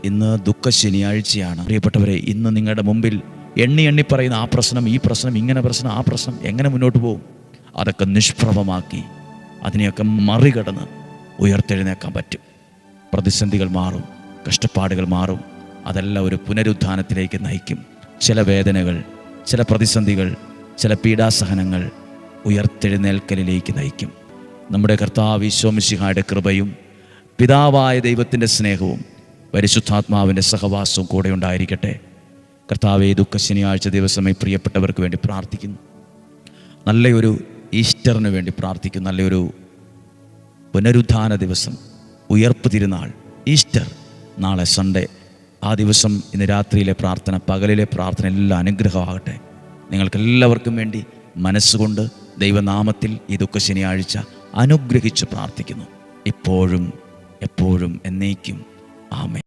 ഇന്ന് ദുഃഖ ശനിയാഴ്ചയാണ്. പ്രിയപ്പെട്ടവരെ, ഇന്ന് നിങ്ങളുടെ മുമ്പിൽ എണ്ണി പറയുന്ന ആ പ്രശ്നം, ഈ പ്രശ്നം, ഇങ്ങനെ പ്രശ്നം, ആ പ്രശ്നം, എങ്ങനെ മുന്നോട്ട് പോകും? അതൊക്കെ നിഷ്പ്രഭമാക്കി അതിനെയൊക്കെ മറികടന്ന് ഉയർത്തെഴുന്നേക്കാൻ പറ്റും. പ്രതിസന്ധികൾ മാറും, കഷ്ടപ്പാടുകൾ മാറും. അതെല്ലാം ഒരു പുനരുത്ഥാനത്തിലേക്ക് നയിക്കും. ചില വേദനകൾ, ചില പ്രതിസന്ധികൾ, ചില പീഡാസഹനങ്ങൾ ഉയർത്തെഴുന്നേൽക്കലിലേക്ക് നയിക്കും. നമ്മുടെ കർത്താവ് ഈശോ മിശിഹായുടെ കൃപയും പിതാവായ ദൈവത്തിൻ്റെ സ്നേഹവും പരിശുദ്ധാത്മാവിൻ്റെ സഹവാസവും കൂടെ ഉണ്ടായിരിക്കട്ടെ. കർത്താവേ, ദുഃഖ ശനിയാഴ്ച ദിവസമായി പ്രിയപ്പെട്ടവർക്ക് വേണ്ടി പ്രാർത്ഥിക്കുന്നു. നല്ലൊരു ഈസ്റ്ററിന് വേണ്ടി പ്രാർത്ഥിക്കുന്നു. നല്ലൊരു പുനരുത്ഥാന ദിവസം, ഉയർപ്പ് തിരുനാൾ, ഈസ്റ്റർ, നാളെ സൺഡേ. ആ ദിവസം ഇന്ന് രാത്രിയിലെ പ്രാർത്ഥന, പകലിലെ പ്രാർത്ഥന എല്ലാം അനുഗ്രഹമാകട്ടെ. നിങ്ങൾക്കെല്ലാവർക്കും വേണ്ടി മനസ്സുകൊണ്ട് ദൈവനാമത്തിൽ ഈ ദുഃഖ ശനിയാഴ്ച അനുഗ്രഹിച്ച് പ്രാർത്ഥിക്കുന്നു. ഇപ്പോഴും എപ്പോഴും എന്നേക്കും. ആമേൻ.